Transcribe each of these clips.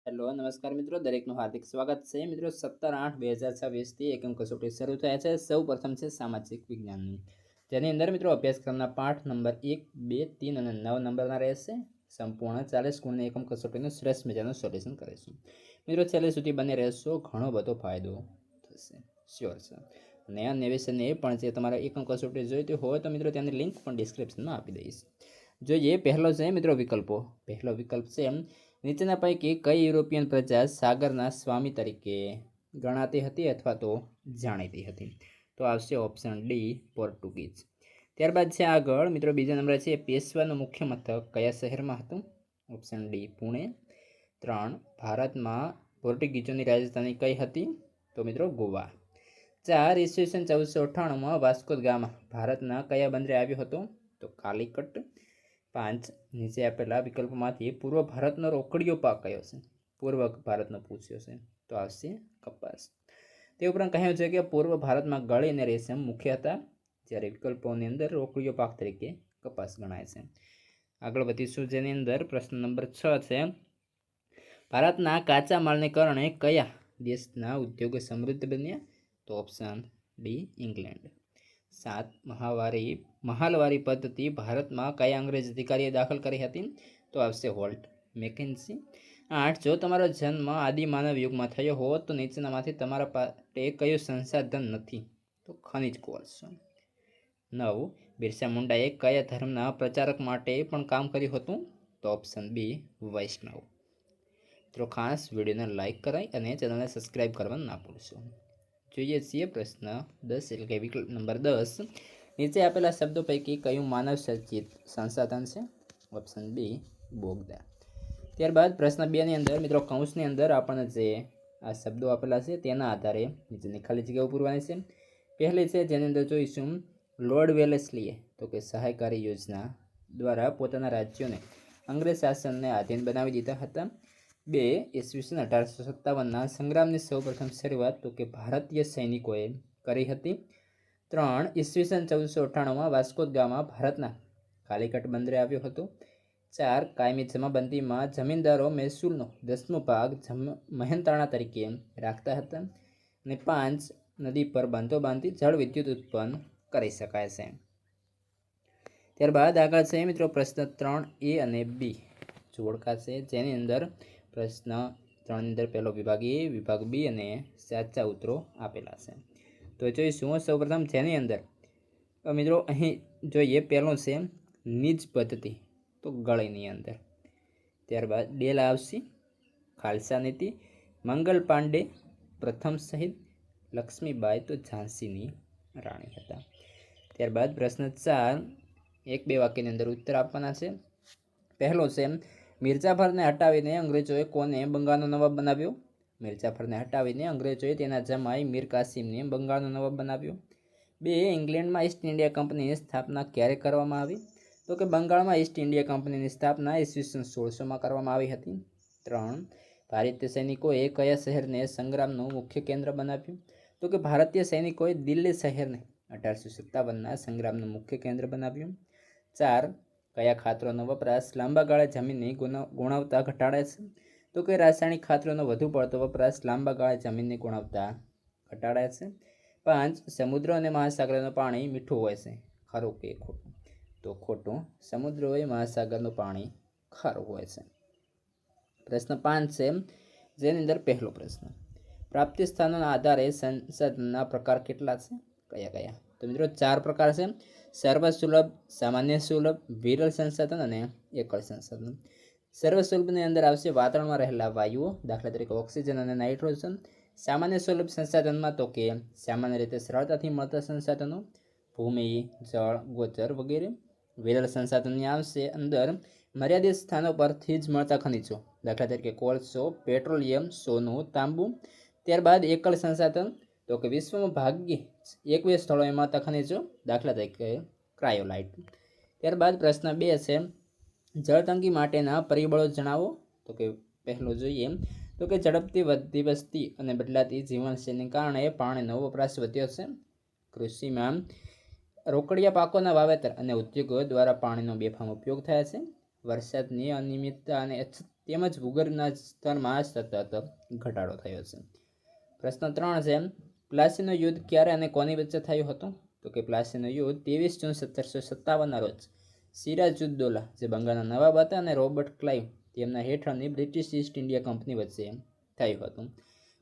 Hello નમસ્કાર મિત્રો, દરેકનું હાર્દિક સ્વાગત છે. મિત્રો 17/8/2026 એકમ કસોટી શરૂ થયા છે. સૌ પ્રથમ છે સામાજિક વિજ્ઞાનની, જેની અંદર મિત્રો અભ્યાસક્રમના પાઠ નંબર 1, 2, 3 અને 9 નંબરના રહેશે. સંપૂર્ણ 40 ગુણની એકમ કસોટીનું શ્રેષ્ઠ મજાનું સોલ્યુશન કરીશું. મિત્રો છેલ્લે સુધી બને રહેશો, ઘણો બધો ફાયદો થશે, શ્યોર છે. અને અન્ય વિષયને એ પણ જે તમારે એકમ કસોટી જોઈતી હોય તો મિત્રો તેની લિંક પણ ડિસ્ક્રિપ્શનમાં આપી દઈશ. જોઈએ પહેલો છે મિત્રો વિકલ્પો. પહેલો વિકલ્પ છે નીચેના પૈકી કઈ યુરોપિયન પ્રજા સાગરના સ્વામી તરીકે ગણાતી હતી અથવા તો જાણીતી હતી? તો આવશે ઓપ્શન ડી, પોર્ટુગીઝ. ત્યારબાદ છે આગળ મિત્રો બીજા નંબર છે પેશવાનું મુખ્ય મથક કયા શહેરમાં હતું? Option D, Pune. 3, ભારતમાં પોર્ટુગીઝોની રાજધાની કઈ હતી? તો મિત્રો ગોવા. 4, ઈસવીસન 1498માં વાસ્કો દ ગામા ભારતના કયા બંદરે આવ્યો હતો? તો કાલિકટ. 5, નીચે આપેલા વિકલ્પોમાંથી પૂર્વ ભારતનો રોકડીયો પાક કયો છે? પૂર્વ ભારતનો પૂછ્યો છે, તો આવશે કપાસ. તે ઉપરાંત કહ્યું છે કે પૂર્વ ભારતમાં ગળી અને રેશમ મુખ્ય હતા, જ્યારે વિકલ્પોની અંદર રોકડીયો પાક તરીકે કપાસ ગણાય છે. આગળ વધીશું, જેની અંદર પ્રશ્ન નંબર 6 છે ભારતના કાચા માલને કારણે કયા દેશના ઉદ્યોગો સમૃદ્ધ બન્યા? તો ઓપ્શન ડી, ઇંગ્લેન્ડ. 7, મહાલવારી પદ્ધતિ ભારતમાં કયા અંગ્રેજ અધિકારીએ દાખલ કરી હતી? તો આવશે વોલ્ટ મેકેન્સી. 8, જો તમારો જન્મ આદિમાનવ યુગમાં થયો હોત તો નીચેનામાંથી તમારા પાસે કયું સંસાધન નથી? તો ખનિજ કોલસો. 9, બિરસા મુંડાએ કયા ધર્મના પ્રચારક માટે પણ કામ કર્યું હતું? તો ઓપ્શન બી, વૈષ્ણવ. તો ખાસ વિડીયોને લાઇક કરાય અને ચેનલને સબસ્ક્રાઈબ કરવાનું ના ભૂલશો. જોઈએ છીએ પ્રશ્ન 10 એટલે કે વિકલ્પ નંબર 10. નીચે આપેલા શબ્દો પૈકી કયું માનવ સર્જિત સંસાધન છે? ઓપ્શન બી, બોગદા. ત્યારબાદ પ્રશ્ન 2 ની અંદર મિત્રો કૌંસની અંદર આપણને જે આ શબ્દો આપેલા છે તેના આધારે નીચેની ખાલી જગ્યાઓ પૂરવાની છે. પહેલી છે જેની અંદર જોઈશું લોર્ડ વેલેસ્લીએ તો કે સહાયકારી યોજના દ્વારા પોતાના રાજ્યોને અંગ્રેજ શાસનને આધીન બનાવી દીધા હતા. 2, ઈસવીસન 1857ના સંગ્રામની સૌપ્રથમ શરૂઆત તો કે ભારતીય સૈનિકોએ કરી હતી. 3, ઈસવીસન 1498માં વાસ્કો દ ગામા ભારતના કાલિકટ બંદરે આવ્યો હતો. 4, કાયમી જમાબંધીમાં જમીનદારો મહેસૂલનો 10મો ભાગ મહેનતાણા તરીકે રાખતા હતા. અને 5, નદી પર બાંધો બાંધી જળ વિદ્યુત ઉત્પન્ન કરી શકાય છે. ત્યારબાદ આગળ છે મિત્રો પ્રશ્ન 3A અને બી જોડકા છે, જેની અંદર પ્રશ્ન 3 ની અંદર પહેલો વિભાગ એ, વિભાગ બી અને સાચા ઉત્તરો આપેલા છે. તો જોઈશું સૌપ્રથમ જેની અંદર મિત્રો અહીં જોઈએ પહેલું છે નિજ પદ્ધતિ તો ગળીની અંદર. ત્યારબાદ ડેલહાઉસી ખાલસા નીતિ, મંગલ પાંડે પ્રથમ શહીદ, લક્ષ્મીબાઈ તો ઝાંસીની રાણી હતા. ત્યારબાદ પ્રશ્ન 4, 1-2 વાક્યની અંદર ઉત્તર આપવાના છે. પહેલો છે મિર્જાફરને હટાવીને અંગ્રેજોએ કોને બંગાળનો નવાબ બનાવ્યો? મિર્જાફરને હટાવીને અંગ્રેજોએ તેના જમાઈ મીર કાસિમને બંગાળનો નવાબ બનાવ્યો. 2, ઇંગ્લેન્ડમાં ઈસ્ટ ઇન્ડિયા કંપનીની સ્થાપના ક્યારે કરવામાં આવી? તો કે બંગાળમાં ઈસ્ટ ઇન્ડિયા કંપનીની સ્થાપના ઈસવીસન 1600માં કરવામાં આવી હતી. 3, ભારતીય સૈનિકોએ કયા શહેરને સંગ્રામનું મુખ્ય કેન્દ્ર બનાવ્યું? તો કે ભારતીય સૈનિકોએ દિલ્હી શહેરને 1857ના સંગ્રામનું મુખ્ય કેન્દ્ર બનાવ્યું. 4, કયા ખાતરોનો વપરાશ લાંબા ગાળે જમીનની ગુણવત્તા ઘટાડે છે? તો કે રાસાયણિક ખાતરોનો વધુ પડતો વપરાશ લાંબા ગાળે જમીનની ગુણવત્તા ઘટાડે છે. 5, સમુદ્ર અને મહાસાગરનું પાણી મીઠું હોય છે, ખરું કે ખોટું? તો ખોટું, સમુદ્ર હોય મહાસાગરનું પાણી ખારું હોય છે. પ્રશ્ન 5 છે જેની અંદર પહેલો પ્રશ્ન પ્રાપ્તિ સ્થાનોના આધારે સંસાધનના પ્રકાર કેટલા છે? કયા કયા? તો મિત્રો 4 પ્રકાર છે: સર્વસુલભ, સામાન્ય સુલભ, વિરલ સંસાધન અને એકલ સંસાધન. સર્વસુલભની અંદર આવશે વાતાવરણમાં રહેલા વાયુઓ, દાખલા તરીકે ઓક્સિજન અને નાઇટ્રોજન. સામાન્ય સુલભ સંસાધનમાં તો કે સામાન્ય રીતે સરળતાથી મળતા સંસાધનો, ભૂમિ, જળ, ગોચર વગેરે. વિરલ સંસાધનની આવશે અંદર મર્યાદિત સ્થાનો પરથી જ મળતા ખનિજો, દાખલા તરીકે કોલસો, પેટ્રોલિયમ, સોનું, તાંબુ. ત્યારબાદ એકલ સંસાધન તો કે વિશ્વમાં ભાગ્યે 21 સ્થળોએ મળતા ખનિજો, દાખલા તરીકે ક્રાયોલાઇટ. ત્યારબાદ પ્રશ્ન 2 છે જળતંગી માટેના પરિબળો જણાવો. તો કે પહેલું જોઈએ તો કે ઝડપથી વધતી વસ્તી અને બદલાતી જીવનશૈલીને કારણે પાણીનો વપરાશ વધ્યો છે. કૃષિમાં રોકડિયા પાકોના વાવેતર અને ઉદ્યોગો દ્વારા પાણીનો બેફામ ઉપયોગ થાય છે. વરસાદની અનિયમિતતા અને અછત તેમજ ભૂગર્ભના સ્તરમાં સતત ઘટાડો થયો છે. પ્રશ્ન 3 છે, પ્લાસીનું યુદ્ધ ક્યારે અને કોની વચ્ચે થયું હતું? તો કે પ્લાસીનું યુદ્ધ 23 જૂન 1757ના રોજ સિરાજુદ્દૌલા જે બંગાળના નવાબ હતા અને રોબર્ટ ક્લાઇવ તેમના હેઠળની બ્રિટિશ ઈસ્ટ ઇન્ડિયા કંપની વચ્ચે થયું હતું.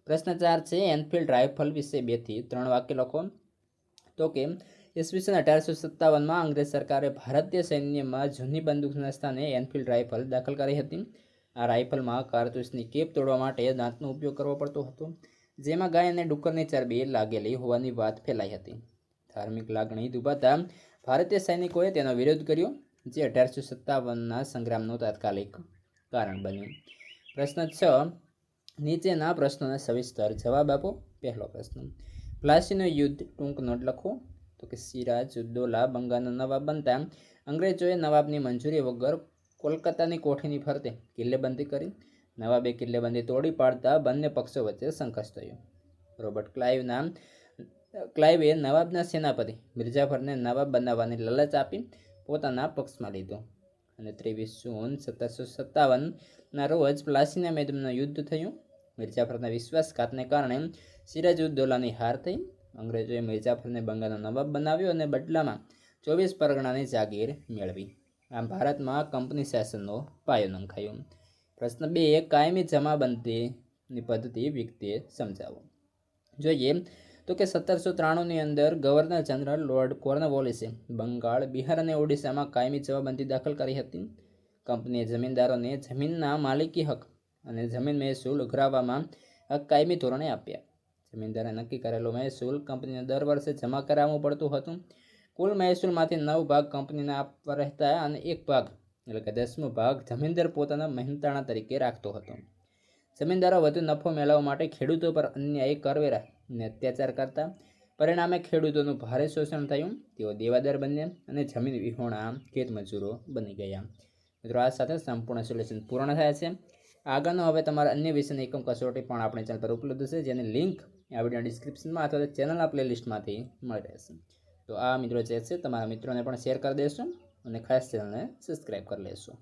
પ્રશ્ન 4 છે, એનફિલ્ડ રાઇફલ વિશે 2 થી 3 વાક્ય લખો. તો કે ઈસવીસન 1857માં અંગ્રેજ સરકારે ભારતીય સૈન્યમાં જૂની બંદૂકના સ્થાને એનફિલ્ડ રાઇફલ દાખલ કરી હતી. આ રાઇફલમાં કારતૂસની કેપ તોડવા માટે દાંતનો ઉપયોગ કરવો પડતો હતો, જેમાં ગાય અને ડુક્કરની ચરબી લાગેલી હોવાની વાત ફેલાઈ હતી. ધાર્મિક લાગણી દુભાતા ભારતીય સૈનિકોએ તેનો વિરોધ કર્યો, જે 1857ના સંગ્રામનું તાત્કાલિક કારણ બન્યું. પ્રશ્ન 6, નીચેના પ્રશ્નોના સવિસ્તર જવાબ આપો. પહેલો પ્રશ્ન, પ્લાસીનું યુદ્ધ ટૂંક નોટ લખો. તો કે સિરાજુદ્દૌલા બંગાળના નવાબ બનતા અંગ્રેજોએ નવાબની મંજૂરી વગર કોલકાતાની કોઠીની ફરતે કિલ્લેબંધી કરી. નવાબે કિલ્લેબંધી તોડી પાડતા બંને પક્ષો વચ્ચે સંઘર્ષ થયો. રોબર્ટ ક્લાઇવે નવાબના સેનાપતિ મિર્જાફરને નવાબ બનાવવાની લાલચ આપી પોતાના પક્ષમાં લીધો અને 23 જૂન 1757ના રોજ પ્લાસીના મેદાનમાં યુદ્ધ થયું. મિર્જાફરના વિશ્વાસઘાતને કારણે સિરાજુદ્દૌલાની હાર થઈ. અંગ્રેજોએ મિર્જાફરને બંગાળનો નવાબ બનાવ્યો અને બદલામાં 24 પરગણાની જાગીર મેળવી. આમ ભારતમાં કંપની શાસનનો પાયો નંખાયો. પ્રશ્ન 2, કાયમી જમાબંધીની પદ્ધતિ વિગતે સમજાવો. જોઈએ તો કે 1793ની અંદર ગવર્નર જનરલ લોર્ડ કોર્નવોલિસે બંગાળ, બિહાર અને ઓડિશામાં કાયમી જમાબંધી દાખલ કરી હતી. કંપનીએ જમીનદારોને જમીનના માલિકી હક અને જમીન મહેસૂલ ઉઘરાવવામાં કાયમી ધોરણે આપ્યા. જમીનદારે નક્કી કરેલો મહેસૂલ કંપનીને દર વર્ષે જમા કરાવવું પડતું હતું. કુલ મહેસૂલમાંથી 9 ભાગ કંપનીને આપવા રહેતા અને 1 ભાગ એટલે કે 10મો ભાગ જમીનદાર પોતાના મહેનતાણા તરીકે રાખતો હતો. જમીનદારો વધુ નફો મેળવવા માટે ખેડૂતો પર અન્યાયી કરવેરા અને અત્યાચાર કરતા. પરિણામે ખેડૂતોનું ભારે શોષણ થયું. તેઓ દેવાદાર બન્યા અને જમીન વિહોણા ખેતમજૂરો બની ગયા. મિત્રો, આ સાથે સંપૂર્ણ સોલ્યુશન પૂર્ણ થાય છે. આગળનો હવે તમારા અન્ય વિષયની એકમ કસોટી પણ આપણી ચેનલ પર ઉપલબ્ધ છે, જેની લિંક આ વિડીયો ડિસ્ક્રિપ્શનમાં અથવા ચેનલના પ્લેલિસ્ટમાંથી મળી રહેશે. તો આ મિત્રો જે છે તમારા મિત્રોને પણ શેર કરી દેશો અને ખાસ ચેનલને સબસ્ક્રાઈબ કરી લેશો.